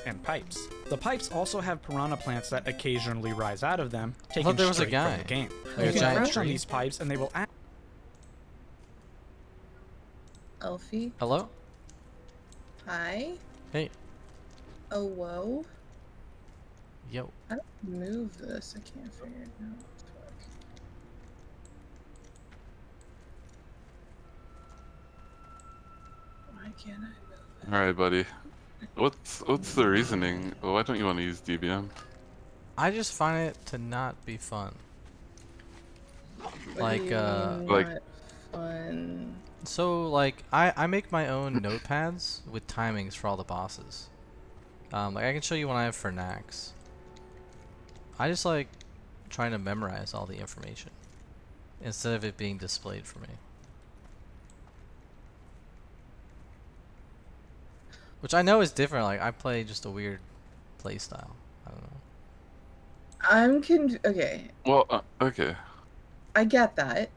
and pipes. The pipes also have piranha plants that occasionally rise out of them, taken there was a straight guy. from the game. Like You a can giant crouch on tree. these pipes and they will act. Elfie? Hello? Hi? Hey. Oh, whoa. Yo. How do I move this? I can't figure it out. Fuck. Why can't I move it? Alright, buddy. What's the reasoning? Why don't you want to use DBM? I just find it to not be fun. What do you mean like- not fun? So like I make my own notepads with timings for all the bosses. Like I can show you one I have for Nax. I just like trying to memorize all the information instead of it being displayed for me. Which I know is different. Like I play just a weird play style. I don't know. Okay. Well, okay. I get that.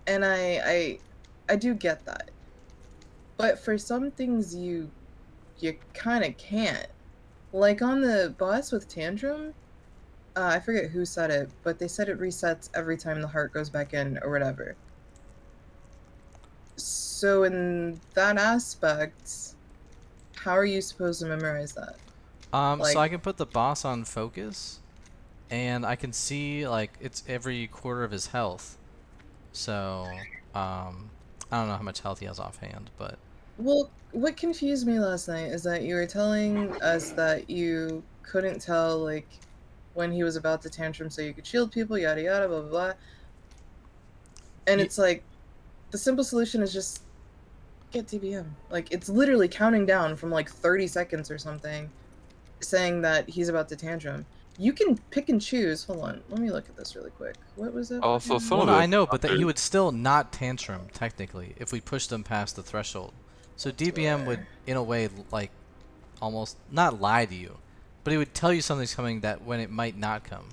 And I do get that. But for some things you kind of can't. Like on the boss with Tantrum, I forget who said it, but they said it resets every time the heart goes back in or whatever. So in that aspect, how are you supposed to memorize that? So I can put the boss on focus, and I can see like it's every quarter of his health. So I don't know how much health he has offhand, but Well, what confused me last night is that you were telling us that you couldn't tell like when he was about to tantrum so you could shield people, yada yada, blah blah blah. And it's like the simple solution is just get DBM. Like it's literally counting down from like 30 seconds or something, saying that he's about to tantrum. You can pick and choose. Hold on, let me look at this really quick. What was that? Also, some well, of no, the I know, but that he doctors- would still not tantrum technically if we pushed him past the threshold. So DBM would, in a way, like almost not lie to you, but he would tell you something's coming that when it might not come,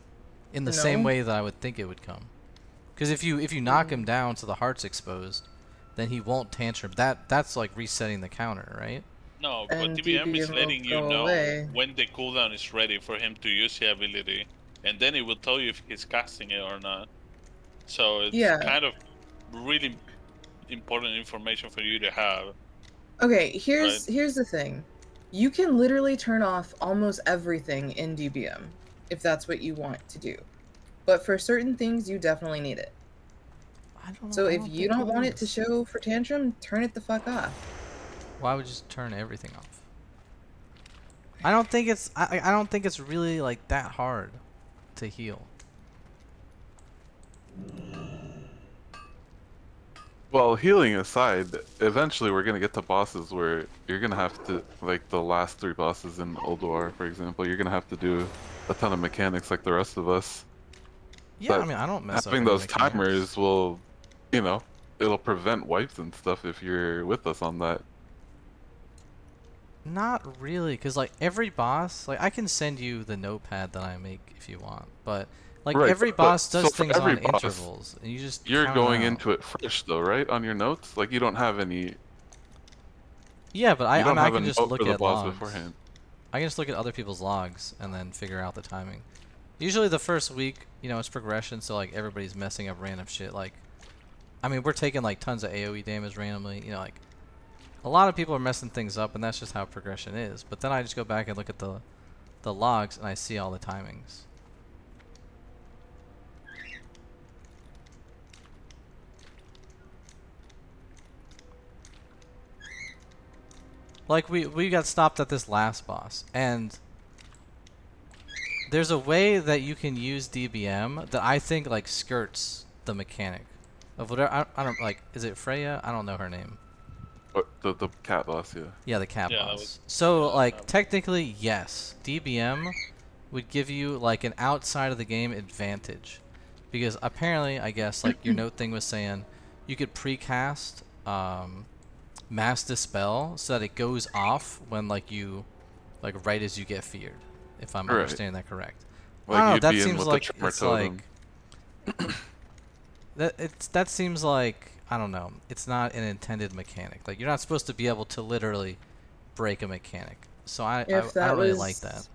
in the same No. way that I would think it would come. Because if you knock him down so the heart's exposed, then he won't tantrum. That's like resetting the counter, right? No, but And DBM is DBM letting will you go know away. when the cooldown is ready for him to use the ability, and then it will tell you if he's casting it or not. So it's Yeah. kind of really important information for you to have. Okay, here's the thing. You can literally turn off almost everything in DBM if that's what you want to do. But for certain things, you definitely need it. I don't know. So I if you think don't it want it to is. show for tantrum, turn it the fuck off. Why would you just turn everything off? I don't think it's I don't think it's really like that hard to heal. Well, healing aside, eventually we're gonna get to bosses where you're gonna have to, like the last 3 bosses in Old War, for example, you're gonna have to do a ton of mechanics like the rest of us. Yeah, But I mean I don't mess up having any those mechanics. timers will, you know, it'll prevent wipes and stuff if you're with us on that. Not really, because like every boss, like I can send you the notepad that I make if you want, but like Right, every but- boss so does for things every on boss, intervals, and you just You're count going out. into it fresh though, right? On your notes? Like you don't have any, Yeah, but I you don't mean, I have a can just note look for the at boss logs. beforehand. I can just look at other people's logs and then figure out the timing. Usually the first week, you know, it's progression, so like everybody's messing up random shit. Like, I mean, we're taking like tons of AoE damage randomly. You know, like a lot of people are messing things up, and that's just how progression is. But then I just go back and look at the logs, and I see all the timings. Like we got stopped at this last boss, and there's a way that you can use DBM that I think like skirts the mechanic of whatever. I don't like. Is it Freya? I don't know her name. But the cat boss, yeah. Yeah, the cat Yeah, that boss. was- So yeah, like that- technically, yes, DBM would give you like an outside of the game advantage, because apparently, I guess like your note thing was saying, you could precast mass dispel so that it goes off when like you like right as you get feared. If I'm Right. understanding that correct. Like I don't know, you'd that be in seems with the like tremor it's totem. like that seems like I don't know. It's not an intended mechanic. Like you're not supposed to be able to literally break a mechanic. So I If I that don't really was, like that.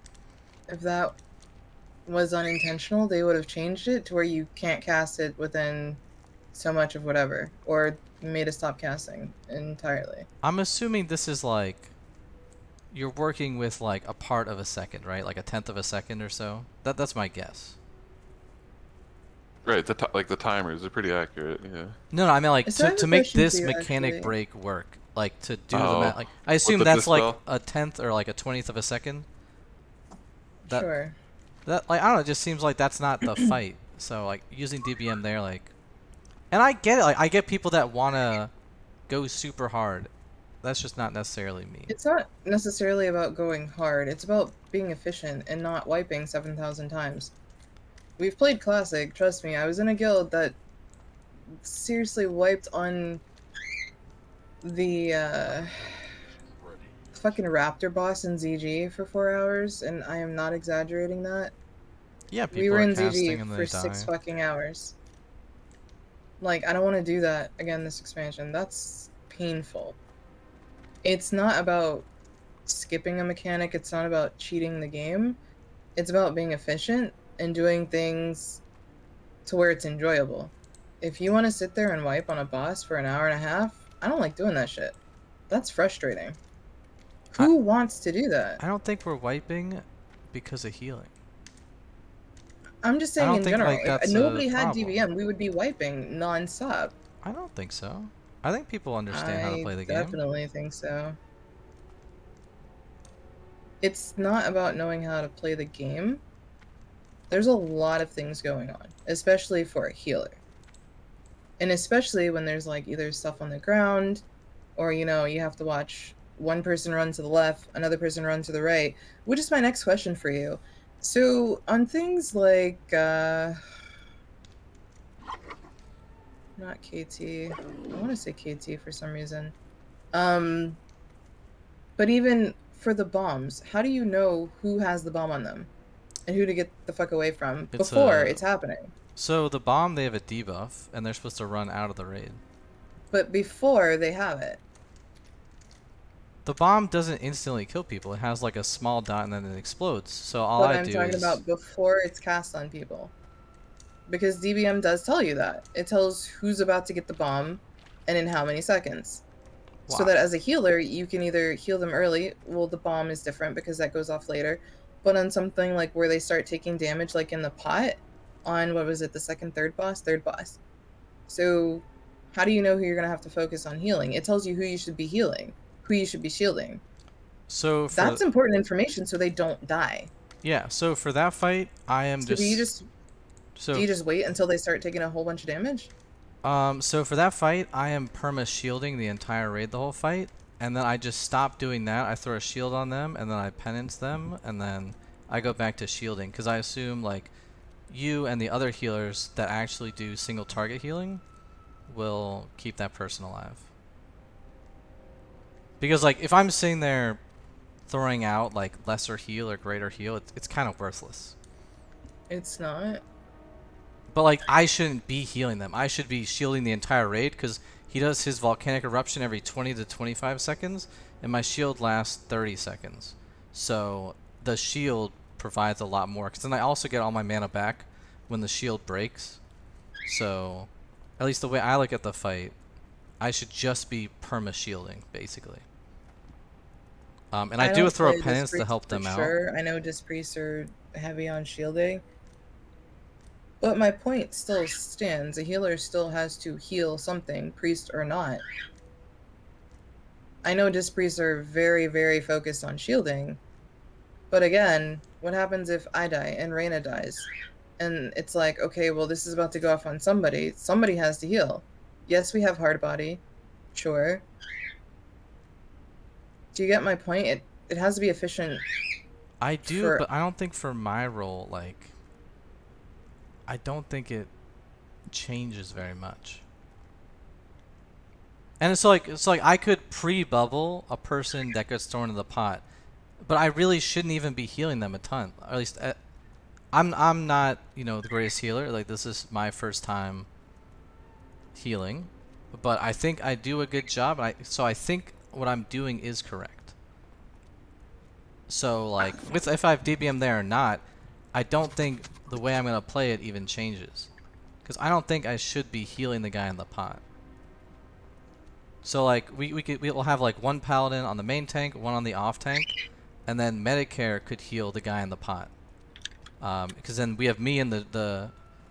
if that was unintentional, they would have changed it to where you can't cast it within so much of whatever, or made it stop casting entirely. I'm assuming this is like you're working with like a part of a second, right? Like a tenth of a second or so. That's my guess. Right, like the timers are pretty accurate. Yeah. No, I mean like So I have to a make question for this you, mechanic actually. break work, like to do the Oh, math. Like I with assume the that's like dispel. a tenth or like a 20th of a second. That Sure. that like I don't know. It just seems like that's not the fight. So like using DBM there, like, and I get it. Like I get people that wanna go super hard. That's just not necessarily me. It's not necessarily about going hard, it's about being efficient and not wiping 7,000 times. We've played Classic, trust me, I was in a guild that seriously wiped on the fucking raptor boss in ZG for 4 hours, and I am not exaggerating that. Yeah, We people were are in casting ZG and for they 6 die. fucking hours. Like, I don't want to do that again this expansion. That's painful. It's not about skipping a mechanic, it's not about cheating the game. It's about being efficient and doing things to where it's enjoyable. If you want to sit there and wipe on a boss for an hour and a half, I don't like doing that shit. That's frustrating. I Who wants to do that? I don't think we're wiping because of healing. I'm just I saying don't in think general. like If that's a nobody had problem. DBM, we would be wiping non-stop. I don't think so. I think people understand how to I play the game. definitely think so. It's not about knowing how to play the game. There's a lot of things going on, especially for a healer. And especially when there's like either stuff on the ground or you have to watch one person run to the left, another person run to the right, which is my next question for you. So on things like not KT, I want to say KT for some reason. Um but even for the bombs, how do you know who has the bomb on them and who to get the fuck away from It's before a it's happening? So the bomb, they have a debuff and they're supposed to run out of the raid. But before they have it. The bomb doesn't instantly kill people. It has like a small dot and then it explodes. So all But I I'm do talking is about before it's cast on people. Because DBM does tell you that. It tells who's about to get the bomb and in how many seconds. So wow. that as a healer, you can either heal them early. Well, the bomb is different because that goes off later. But on something like where they start taking damage, like in the pot, on what was it, the second, third boss? Third boss. So how do you know who you're going to have to focus on healing? It tells you who you should be healing, who you should be shielding. So for That's important information so they don't die. yeah, so for that fight, I am So do you just just so wait until they start taking a whole bunch of damage? so for that fight, I am perma shielding the entire raid the whole fight, and then I just stop doing that. I throw a shield on them, and then I penance them, and then I go back to shielding because I assume like you and the other healers that actually do single target healing will keep that person alive. Because like if I'm sitting there throwing out like lesser heal or greater heal, it's kind of worthless. It's not. But like I shouldn't be healing them. I should be shielding the entire raid because he does his volcanic eruption every 20 to 25 seconds, and my shield lasts 30 seconds. So the shield provides a lot more. Because then I also get all my mana back when the shield breaks. So at least the way I look at the fight, I should just be perma shielding basically. And I do don't throw a play penance to Dispriest help for them out. sure. I know Dispriests are heavy on shielding. But my point still stands. A healer still has to heal something, priest or not. I know Dispriests are very, very focused on shielding. But again, what happens if I die and Reyna dies? And it's like, okay, well, this is about to go off on somebody. Somebody has to heal. Yes, we have hard body. Sure. Do you get my point? It has to be efficient. I do, For but I don't think for my role, like, I don't think it changes very much. And it's like I could pre-bubble a person that gets thrown in the pot, but I really shouldn't even be healing them a ton. Or at least I'm not the greatest healer. Like this is my first time healing, but I think I do a good job. So I think what I'm doing is correct. So like, with if I have DBM there or not, I don't think the way I'm gonna play it even changes, because I don't think I should be healing the guy in the pot. So like, we'll have like one paladin on the main tank, one on the off tank, and then Medicare could heal the guy in the pot. Because then we have me in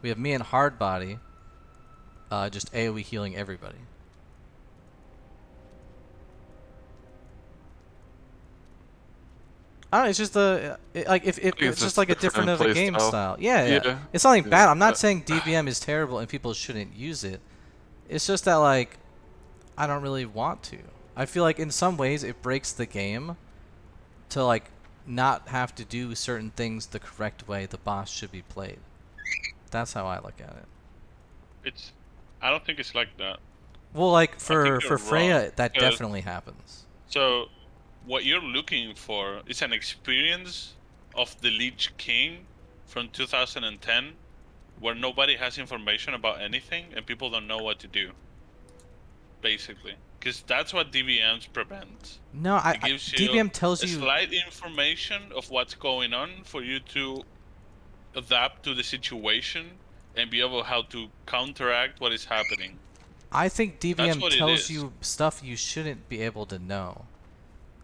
we have me in hard body, just AoE healing everybody. I don't know, it's just like if it's just like a different of a play game style. style. Yeah, yeah. Yeah. It's nothing Yeah. bad. I'm not saying DBM is terrible and people shouldn't use it. It's just that like I don't really want to. I feel like in some ways it breaks the game to like not have to do certain things the correct way the boss should be played. That's how I look at it. I don't think it's like that. Well, like you're for Freya, wrong, that because- definitely happens. So, what you're looking for is an experience of the Lich King from 2010, where nobody has information about anything and people don't know what to do. Basically, because that's what DBMs prevent. No, It gives you DBM tells a you. slight information of what's going on for you to adapt to the situation and be able how to counteract what is happening. I think DBM what it tells is. you stuff you shouldn't be able to know.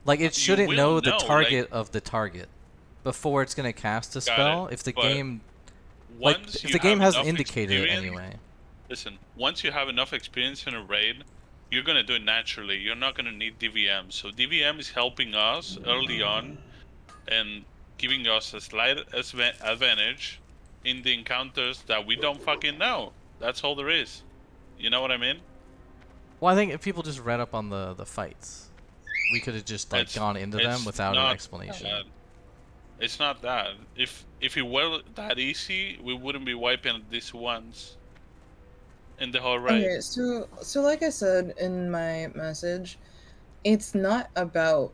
Like it You shouldn't will know the know, target of the target before it's gonna cast a Got spell. it, If the but game, like, Once if you the game have hasn't enough indicated it experience- anyway. Listen, once you have enough experience in a raid, you're gonna do it naturally. You're not gonna need DVM. So DVM is helping us early on and giving us a slight advantage in the encounters that we don't fucking know. That's all there is. You know what I mean? Well, I think if people just read up on the fights, we could have just like It's- gone into them it's without an not explanation. that. It's not that. If it were that easy, we wouldn't be wiping this once in the whole raid. Okay, so like I said in my message, it's not about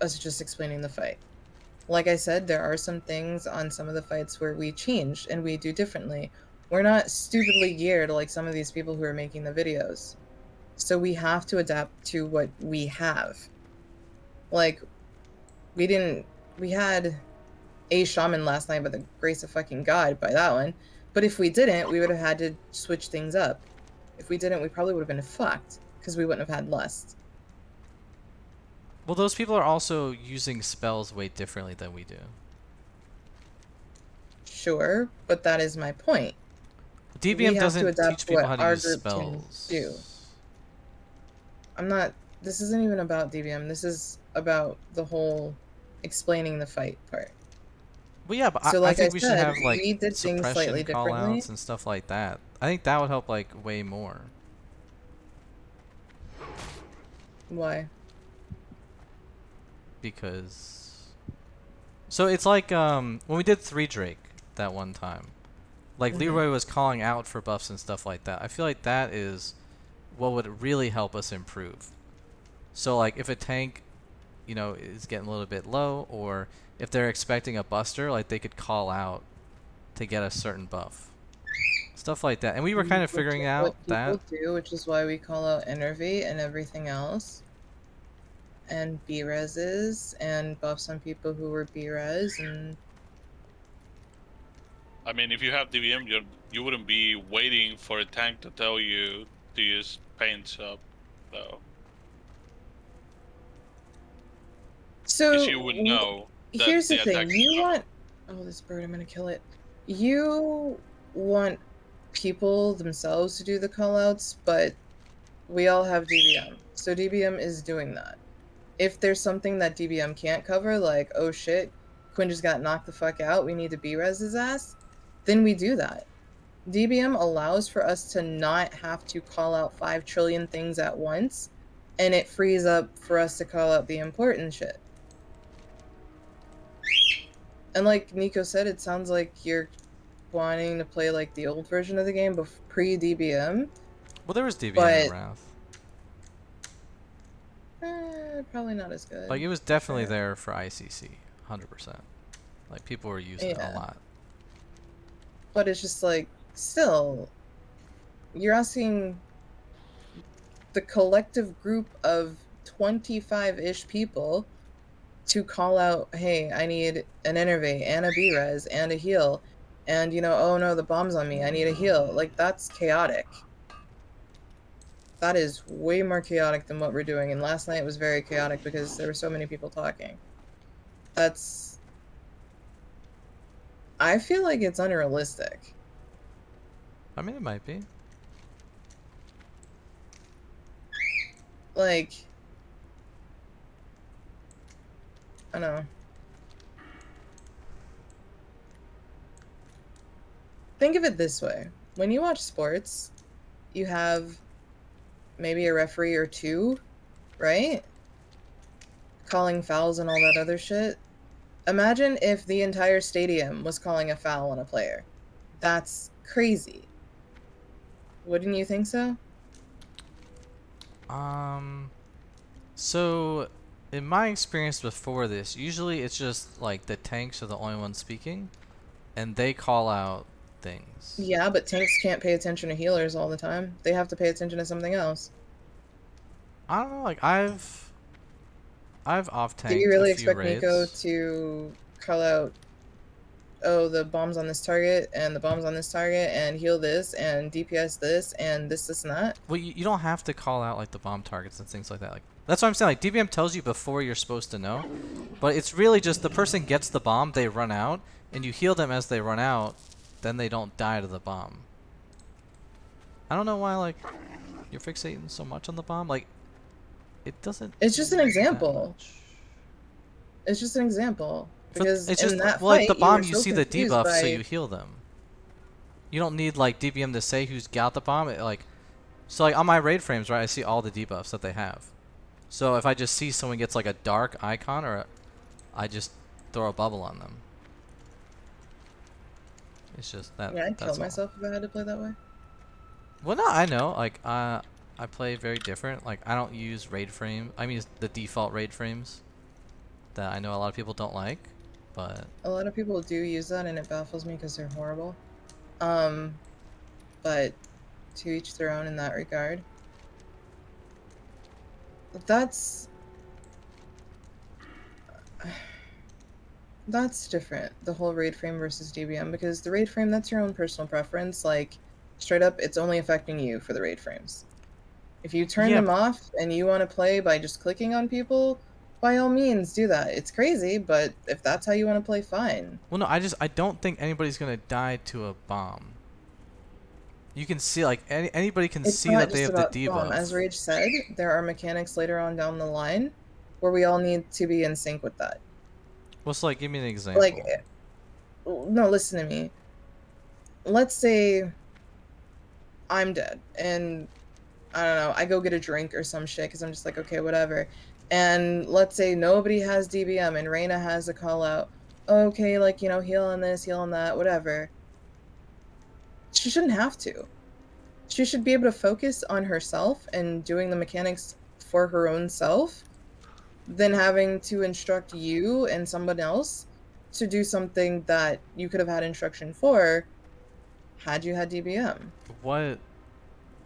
us just explaining the fight. Like I said, there are some things on some of the fights where we changed and we do differently. We're not stupidly geared like some of these people who are making the videos. So we have to adapt to what we have. Like, we had a shaman last night by the grace of fucking God by that one. But if we didn't, we would have had to switch things up. If we didn't, we probably would have been fucked because we wouldn't have had lust. Well, those people are also using spells way differently than we do. Sure, but that is my point. We DBM have to doesn't adapt teach to people what how to our use group can spells. do. I'm not. This isn't even about DBM. This is about the whole explaining the fight part. Well, yeah, but So I like think I we should said, have like we did things slightly suppression differently. callouts and stuff like that. I think that would help like way more. Why? Because so it's like when we did 3 Drake that one time, like Leroy was calling out for buffs and stuff like that. I feel like that is what would really help us improve. So like if a tank, you know, is getting a little bit low, or if they're expecting a buster, like they could call out to get a certain buff, stuff like that. And we were kind of figuring out what that. people do, which is why we call out Enervate and everything else, and B-reses and buffs on people who were B-res, and I mean, if you have DVM, you wouldn't be waiting for a tank to tell you to use paints up, though. so Because you would know. That here's the thing: attack is you coming. want this bird, I'm gonna kill it. You want people themselves to do the callouts, but we all have DBM, so DBM is doing that. If there's something that DBM can't cover, like, oh shit, Quinn just got knocked the fuck out, we need to B-res his ass, then we do that. DBM allows for us to not have to call out 5 trillion things at once, and it frees up for us to call out the important shit. And like Nico said, it sounds like you're wanting to play like the old version of the game pre-DBM. Well, there was DBM But- in Wrath. Probably not as good. Like it was definitely Sure. there for ICC, 100%. Like people were using it a Yeah. lot. But it's just like, still, you're asking the collective group of 25-ish people to call out, hey, I need an enervate and a B-res and a heal. And, oh no, the bomb's on me. I need a heal. Like, that's chaotic. That is way more chaotic than what we're doing. And last night was very chaotic because there were so many people talking. I feel like it's unrealistic. I mean, it might be. Like, I don't know. Think of it this way. When you watch sports, you have maybe a referee or two, right? Calling fouls and all that other shit. Imagine if the entire stadium was calling a foul on a player. That's crazy. Wouldn't you think so? So in my experience before this, usually it's just like the tanks are the only ones speaking, and they call out things. Yeah, but tanks can't pay attention to healers all the time. They have to pay attention to something else. I don't know, like I've off Do you tanked really a few expect Nico raids. to call out, oh, the bomb's on this target, and the bomb's on this target, and heal this, and DPS this, and this, and that? Well, you don't have to call out like the bomb targets and things like that. Like that's what I'm saying. Like DBM tells you before you're supposed to know, but it's really just the person gets the bomb, they run out, and you heal them as they run out, then they don't die to the bomb. I don't know why like you're fixating so much on the bomb. Like it doesn't. It's just an do that example. much. It's just an example. But Because it's in just that well, like fight, the bomb, you you were so see the confused debuff, so by... you heal them. You don't need like DBM to say who's got the bomb. So like on my raid frames, right? I see all the debuffs that they have. So if I just see someone gets like a dark icon, I just throw a bubble on them. It's just that. Yeah, I'd that's kill myself if I had to play that way. Well, no, I know. Like I play very different. Like I don't use raid frame. I mean the default raid frames that I know a lot of people don't like, but A lot of people do use that, and it baffles me because they're horrible. But to each their own in that regard. That's different, the whole raid frame versus DBM, because the raid frame, that's your own personal preference. Like, straight up, it's only affecting you for the raid frames. If you turn yeah, them off and you want to play by just clicking on people, by all means do that. It's crazy, but if that's how you want to play, fine. well, no, I don't think anybody's gonna die to a bomb. You can see like anybody can It's see not that they just have the about debuff. bomb. As Rage said, there are mechanics later on down the line where we all need to be in sync with that. Well, so like, give me an example. Like, no, listen to me. Let's say I'm dead and I don't know, I go get a drink or some shit because I'm just like, okay, whatever. And let's say nobody has DBM and Reina has a call out. Okay, like, heal on this, heal on that, whatever. She shouldn't have to. She should be able to focus on herself and doing the mechanics for her own self than having to instruct you and someone else to do something that you could have had instruction for had you had DBM. What?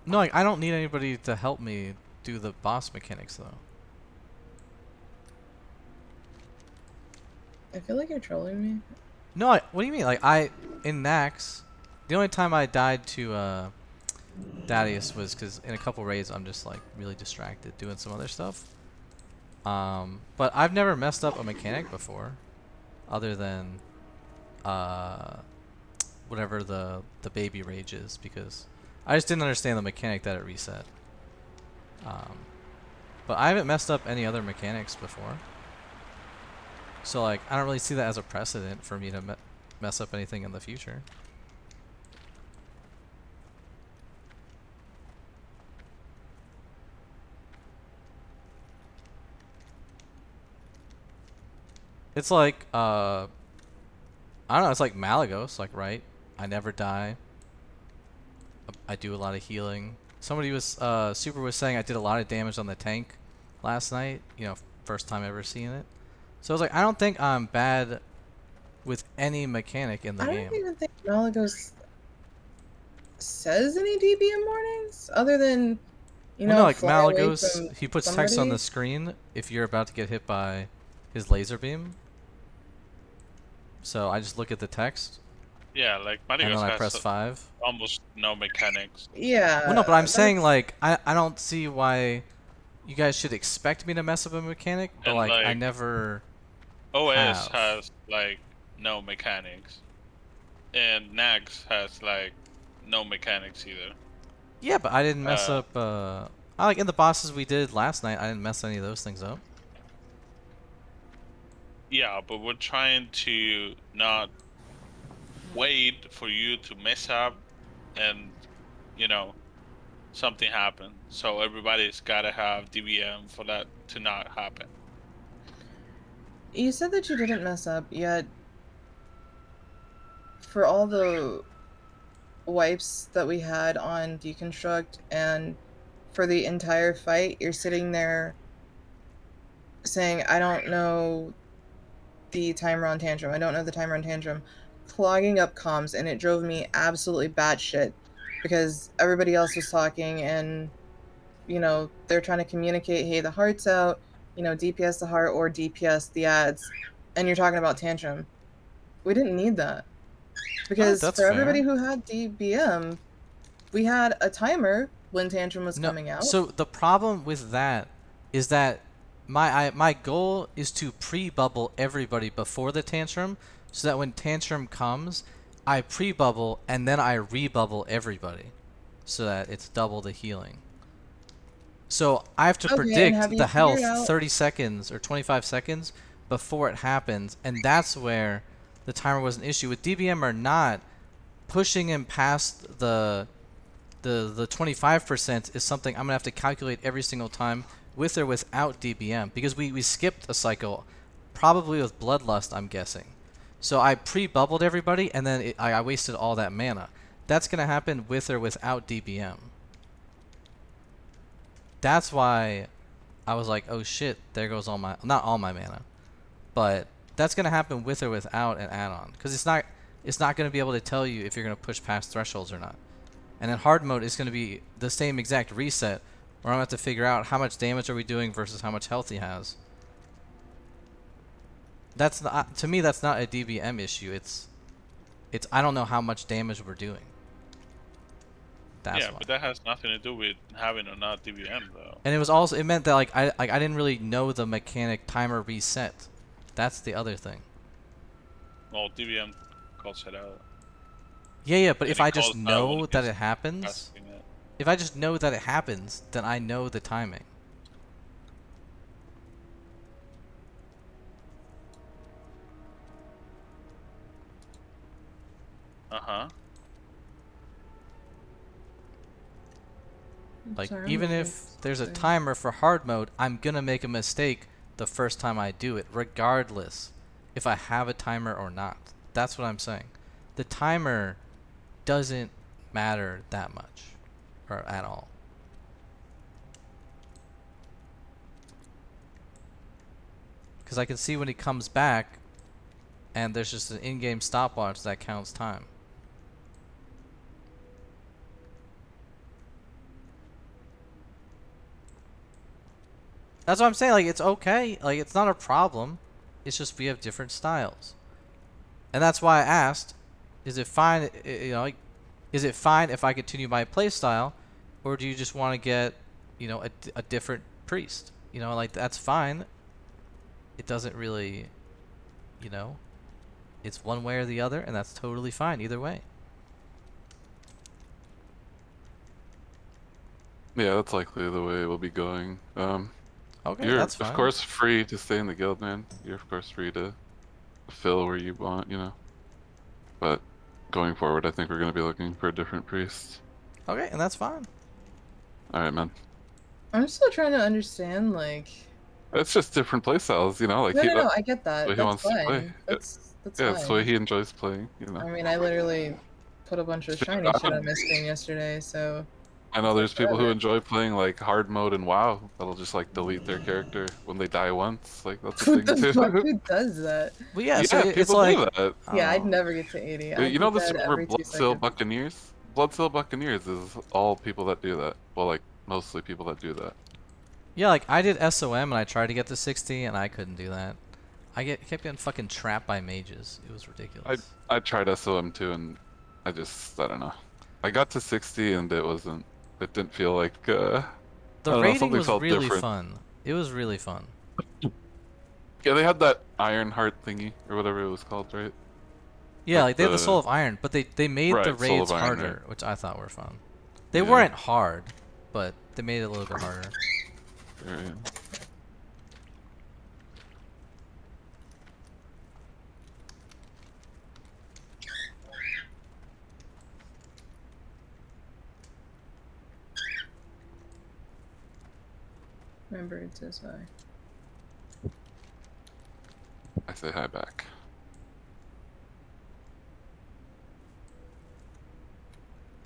No, like I don't need anybody to help me do the boss mechanics though. I feel like you're trolling me. No, what do you mean? Like in Nax, the only time I died to Darius was because in a couple raids I'm just like really distracted doing some other stuff. But I've never messed up a mechanic before, other than whatever the baby rage is, because I just didn't understand the mechanic that it reset. But I haven't messed up any other mechanics before. So like I don't really see that as a precedent for me to mess up anything in the future. It's like I don't know, it's like Malagos, like, right? I never die. I do a lot of healing. Somebody was Super was saying I did a lot of damage on the tank last night, first time ever seeing it. So I was like, I don't think I'm bad with any mechanic in the I game. don't even think Malagos says any DBM warnings other than You Well, know, no, like fly Mal away goes, from he puts text on the somebody? screen if you're about to get hit by his laser beam. So I just look at the text, Yeah, like and then Malygos I has press 5. almost no mechanics. Well, no, but I'm Yeah, saying, that's like, I don't see why you guys should expect me to mess up a mechanic, but, And like, I like never OS have. has like no mechanics, and Nags has like no mechanics either. Yeah, but I didn't mess Uh, up, I like, in the bosses we did last night, I didn't mess any of those things up. yeah, but we're trying to not wait for you to mess up and you know something happen. So everybody's gotta have DBM for that to not happen. you said that you didn't mess up, yet for all the wipes that we had on deconstruct and for the entire fight, you're sitting there saying, I don't know the timer on tantrum. I don't know the timer on tantrum. Clogging up comms, and it drove me absolutely batshit because everybody else was talking and, you know, they're trying to communicate, hey, the heart's out, you know, DPS the heart or DPS the ads, and you're talking about tantrum. We didn't need that Alright, because that's for everybody fair. who had DBM, we had a timer when tantrum was No, coming out. so the problem with that is that my goal is to pre-bubble everybody before the tantrum, so that when tantrum comes, I pre-bubble and then I re-bubble everybody, so that it's double the healing. So I have to Okay, and have predict you the figured health out 30 seconds or 25 seconds before it happens, and that's where the timer was an issue. With DBM or not, pushing him past the 25% is something I'm gonna have to calculate every single time with or without DBM, because we skipped a cycle, probably with Bloodlust, I'm guessing. So I pre-bubbled everybody and then I wasted all that mana. That's gonna happen with or without DBM. That's why I was like, oh shit, there goes all my, not all my mana, but that's gonna happen with or without an add-on, because it's not gonna be able to tell you if you're gonna push past thresholds or not. And then hard mode is going to be the same exact reset, where I'm going to have to figure out how much damage are we doing versus how much health he has. That's not, to me, that's not a DBM issue. It's I don't know how much damage we're doing. That's Yeah, why. but that has nothing to do with having or not DBM though. And it was also, it meant that like I didn't really know the mechanic timer reset. That's the other thing. Well, DBM calls it out. Yeah, but And if it I calls just out when know that he's it happens, casting it. if I just know that it happens, then I know the timing. Uh-huh. Like, Sorry, I'm even looking if at there's a something. timer for hard mode, I'm gonna make a mistake the first time I do it, regardless if I have a timer or not. That's what I'm saying. The timer doesn't matter that much, or at all. Because I can see when he comes back, and there's just an in-game stopwatch that counts time. That's what I'm saying. Like, it's okay. Like, it's not a problem. It's just we have different styles, and that's why I asked: is it fine? You know, like, is it fine if I continue my play style, or do you just want to get, you know, a different priest? You know, like, that's fine. It doesn't really, you know, it's one way or the other, and that's totally fine either way. Yeah, that's likely the way it will be going. Okay, You're that's of fine. course free to stay in the guild, man. You're of course free to fill where you want, you know. But going forward, I think we're gonna be looking for a different priest. Okay, and that's fine. All right, man. I'm still trying to understand, like, It's just different playstyles, you know. Like no, he, no, no, that's I get the way that. he That's wants to play. fine. That's Yeah, it's the way fine. he enjoys playing, you know. I mean, I literally put a bunch of Shit, shiny shit on my screen yesterday, so I know it's like there's people who whatever. enjoy playing like hard mode and WoW that'll just like delete their character when they die once. Like that's a What thing the fuck? too. Who does that? Well, yeah. So Yeah, it's people like, do that. Yeah, I'd oh, never get to 80. I'd You be know the dead server every 2 Bloodseal seconds. Buccaneers? Bloodseal Buccaneers is all people that do that. Well, like mostly people that do that. Yeah, like I did SOM and I tried to get to 60 and I couldn't do that. Kept getting fucking trapped by mages. It was ridiculous. I tried SOM too, and I don't know. I got to 60 and it didn't feel like, I The don't know, raiding something was felt really different. fun. It was really fun. Yeah, they had that Iron Heart thingy, or whatever it was called, right? Yeah, like they had the Soul of Iron, but they made the Right, Soul raids of Iron, harder, right. which I thought were fun. They Yeah. weren't hard, but they made it a little bit harder. Right. Remember, it says hi. I say hi back.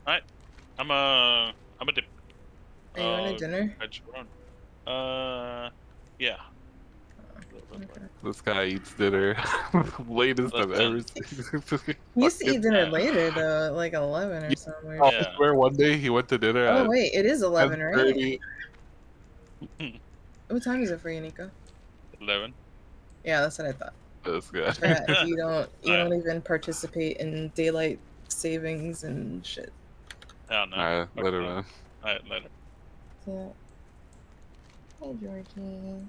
Alright. I'm a dip. Are you on a dinner? Catch you around. Yeah. Okay. This guy eats dinner. Latest I've ever Listen. seen. He used to eat dinner Yeah. later though, at like 11 or somewhere. I Yeah. swear one day he went to dinner Oh at wait, it is 11, right? 10:30. What time is it for you, Nico? 11. Yeah, that's what I thought. That's good. Brett, you don't Alright. even participate in daylight savings and shit. Oh no. Alright, later, Okay. man. Alright, later. So, hey Georgie.